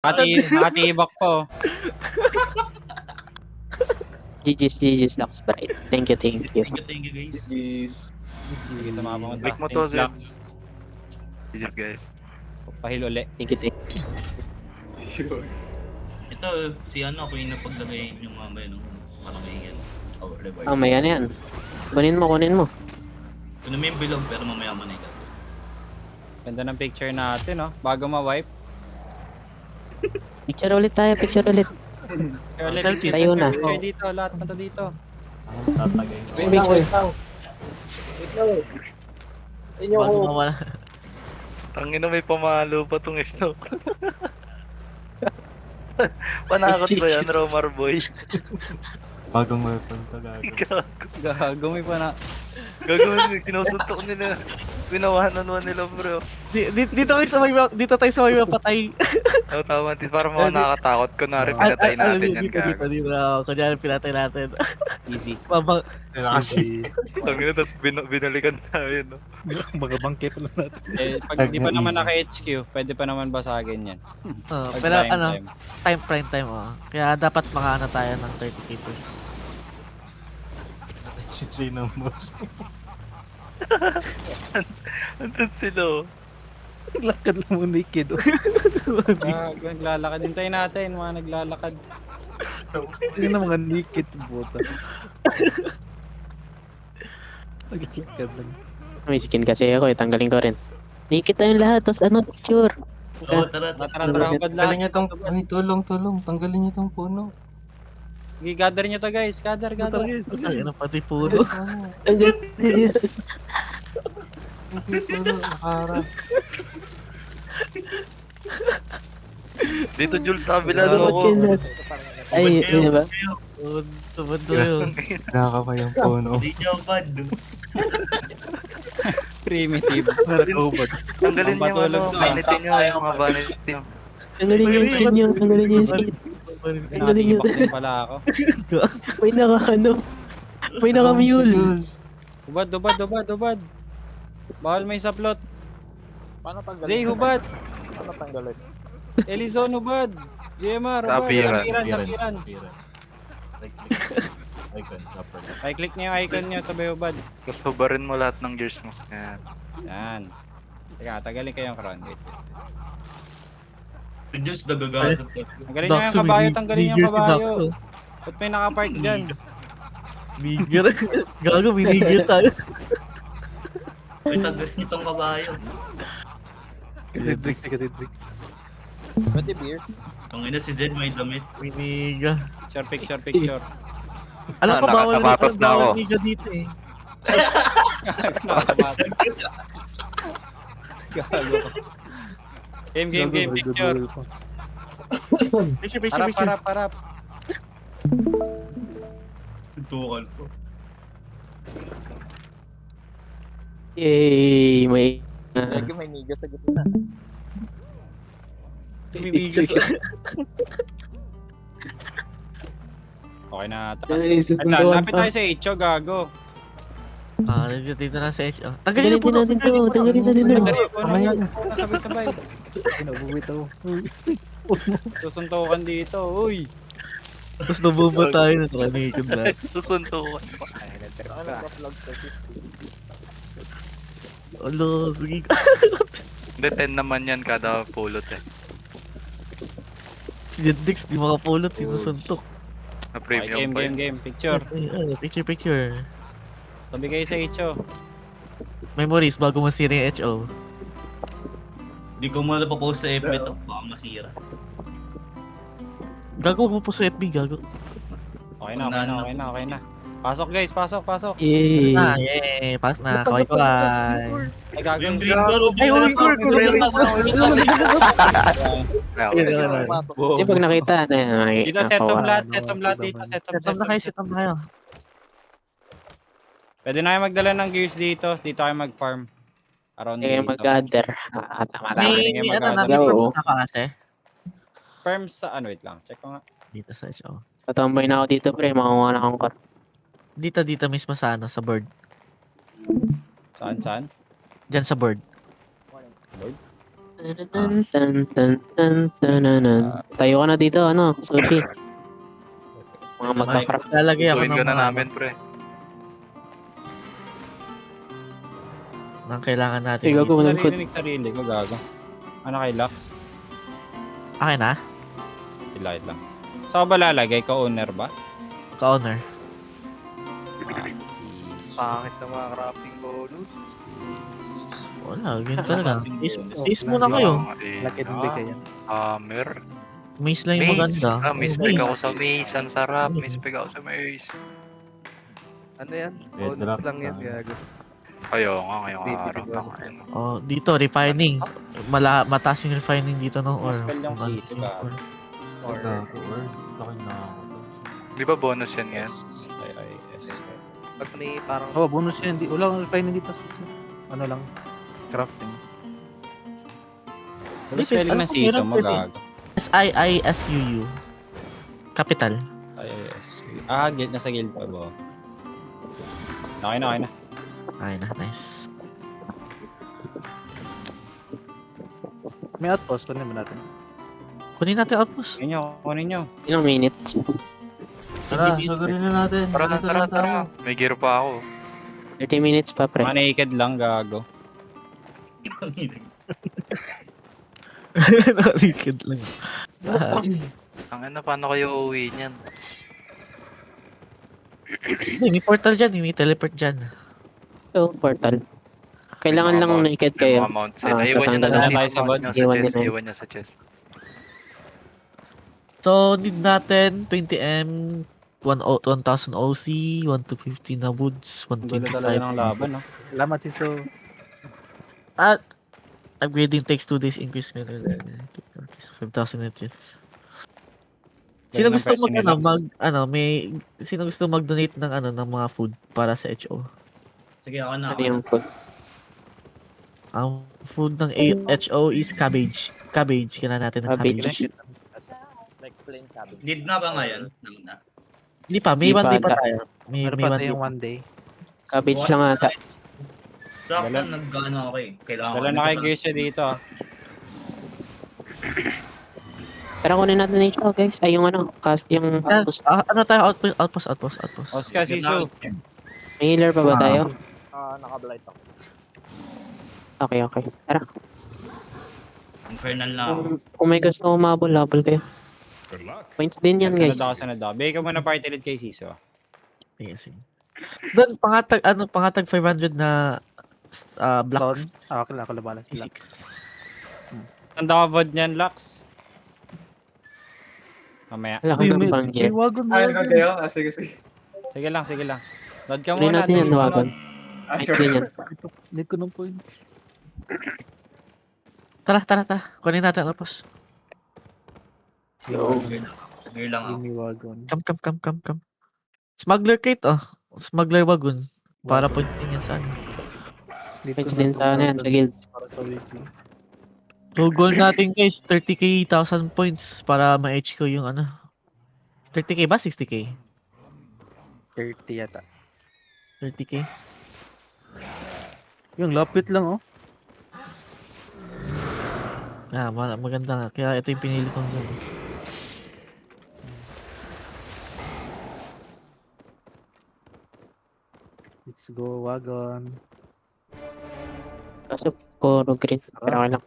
Nakatibak po. GG's Lux Bright. Thank you. Thank you guys. Is Sige, tumama ko. Click mo to, Thanks, Lux. Yes, guys. Pahil uli. Thank you. yun. Ito, si ano, ako yung napaglagay yung mamaya nung parang may yan. Oh, reward. May ano yan. Kunin mo. Kunin mo yung bilog, pero mamaya mo na ikaw. Ganda ng picture natin, no? Bago ma-wipe. Picture ulit tayo. Picture ulit, Tayo na. Picture dito, lahat na to dito. Tatagay. Picture. Bago mawala. Tangina, may pamalo pa tong snow. Panakot ba yan, Romar Boy? Bagong weapon to gago. Gago, may pa na. Gagawin, sinusuntok nila. Pinawahanan nila, bro. Dito tayo sa may mapatay. Oo, tama. Para mga nakakatakot. Kunwari, pinatay natin yan, gago. Dito. Kunyari pinatay natin. Easy. Babang, Kasi Tangina, tapos binalikan tayo, no? mga bangkit lang natin. Eh, pag di pa naman naka-HQ, pwede pa naman basagin yan. Pag Pero time. prime time Kaya dapat makaano tayo ng 30 keepers. si Gino Moose. Andun sila, oh. Lakad lang mo naked. Gago, naglalakad. Hintayin natin, mga naglalakad. Yun na mga naked buta. Naglakad lang. May skin kasi ako. Tanggalin ko rin. Naked tayong lahat. Tapos picture. Oo, tara. Tara, hubad lahat. Tanggalin niyo tong, ay tulong. Tanggalin niyo tong puno. Sige, gather nyo to guys. Gather. Ano pati puno. Nakaharap. Dito, Jules, sa kabila daw ako. Ay, yun ba? Tubad yun. Naka pa yung puno. Hindi niya bad. Primitive. Tanggalin niyo, Pampatulog ano, to, pinitin niyo yung mga vanity. Tanggalin niyo yung skin nyo. Tanggalin niyo yung skin. Tanggalin niyo. Nakatibak din pala ako. May naka-mule. Hubad. Bawal may saplot. Paano tanggalin? Zay, hubad. Paano tanggalin? Elizon, hubad. GMR, hubad. Sapiran. Icon, upper. I-click niyo yung icon niyo, tabi hubad. Tapos hubarin mo lahat ng gears mo. Yan. Yan. Teka, tagalin kayong crown. Wait. Diyos, nagagalit. Tanggalin niyo yung kabayo, tanggalin niyo yung kabayo. Ba't may nakapark dyan? Nigger. Gago, binigger tayo. May tanggalin itong kabayo. Kadidrik. Pwede beer? Ang ina si Zed may damit. Biniga. Picture. Alam ko bawal nakasapatos na ako. niga dito eh. Gago. Game, picture. Picture. Harap. Suntukan ko. Yay! May... Lagi may niga sa gitna. Okay na. Susunduan Lapit pa. tayo sa Icho, gago. Dito na sa HO. Tanggalin din natin to. Tanggalin natin to. Sabay-sabay. Pinabubitaw. Susuntukan dito, uy. Tapos nabubo tayo na nakanikin lahat. Susuntukan pa. Ano ba vlog sa 50? Alo, sige. Hindi, 10 naman yan kada pulot eh. Si Dix, di makapulot, sinusuntok. Na premium pa yun. Game. Picture. Picture. Tabi kayo sa Icho. Memories bago masira yung HO. Hindi ko muna pa-post sa FB to. Baka masira. Gago mo po sa FB, gago. Okay na. Pasok guys, pasok. Yay! Yay! Pass na, kaway. Ay, gago. Yung green door. Ay, yung green door. Di pag nakita na yan. Dito, set up lahat dito. Set Set na kayo. Pwede na kayo magdala ng gears dito. Dito kayo mag-farm. Around Kaya dito. mag-gather. Tama. May Oo. na ka kasi. Farm sa, wait lang. Check ko nga. Dito sa HO. Tatambay na ako dito, pre. Makuha na akong car. Dito mismo sa sa board. Saan? Diyan sa board. Tayo ka na dito, ano, Sushi. Mga magka-craft. Lalagay ako Tutuin ng ka na mga namin, pre. ng kailangan natin. Ay, gago, walang food. Narinig sarili ko, gago. Ano kay Lux? Akin na? Ilahit lang. Saan ba lalagay? Ka-owner ba? Ka-owner. Pangit ng mga crafting bonus. Wala, ganyan talaga. Taste muna kayo. Lakit hindi kayo. Hammer. Maze lang yung maganda. May spec ako sa maze. Ang sarap. May spec ako sa maze. Ano yan? Bedrock Bonus lang yan. tayo. Gago. Ayaw nga ngayong araw. Oh, dito, refining. Mataas yung refining dito ng ore. Spell yung season ba? Ito ako, or laki na ako. Di ba bonus yan yan? I-I-S. Pag may parang... Oh, bonus yan. Wala akong refining dito sa ano lang, crafting. Ano spelling ng season mo, gago? SIISUU. Capital. I-I-S. Ah, nasa guild pa ba? Okay na, okay na. Ay na, nice. May outpost, kunin mo natin. Kunin natin outpost. Kunin nyo. Ilang minutes? Tara, sagarin na natin. Tara na, Dito tara, lang tayo. tara. May gear pa ako. 30 minutes pa, pre. Mga naked lang, gago. Nakalikid lang. Ang ano, paano kayo uuwi niyan? Hindi, may portal dyan. May teleport dyan. So, portal. Kailangan lang naked May kayo. mga mounts yan. Ah, Iwan niya na tatanggalan lang na tayo dito. sa bot. Iwan niya sa Iwan chest. niya na. Iwan niya sa chest. So, need natin 20M, 1,000 OC, 1,250 na woods, Ang gulo talaga ng 125. laban, no? Salamat, Siso. At upgrading takes 2 days increase meron. 5,000 hits. Sino Ganun ang gusto price ni Lux. sino gusto mag-donate ng ng mga food para sa HO? Sige, ako na. Ano yung food? Ang food ng HO is cabbage. Cabbage, kailangan natin ng Cabbage. cabbage. Like plain cabbage. Need na ba ngayon? Nauna. Hindi pa, may Hindi one day pa pa ata. tayo. May Meron may pa one day tayong pa. one day. Cabbage lang ata. Sakto, Dala- nag-ano ako eh. Kailangan Dala na kay Gersha dito, ah. Tara, kunin natin na yung guys. Ay, yung ano, yung outpost. Ano tayo? Outpost. Oscar, Sisu. May healer pa ba tayo? Naka-blight ako. Okay. Tara. Infernal na ako. Kung may gusto umabol, habol kayo. Points din yan, guys. Sunod ako. Bigay ka muna party lead kay Sisu. Sige. Doon, pangatag 500 na blocks. Okay lang, kalabalas. 6. Ang davod niyan, Lux. Mamaya. Wala akong pang gear. wagon. kayo? Sige. Sige lang. Load ka Kunin muna. natin yan, wagon. Ay, ganyan. Need ko ng points. Tara. Kunin natin outpost. Gear lang ako. Give me wagon. Come. Smuggler crate, Smuggler wagon. Para points din yan sa ano. Need Points ko din ng sa ano yan, sa guild. para sa weekly. So, goal natin guys, 30k, 1,000 points para ma-HQ yung 30k ba? 60k? 30 yata. 30k? Yung lapit lang, oh. Maganda nga. Kaya ito yung pinili kong goal. Let's go, wagon. Kaso, puro green. Pero okay lang.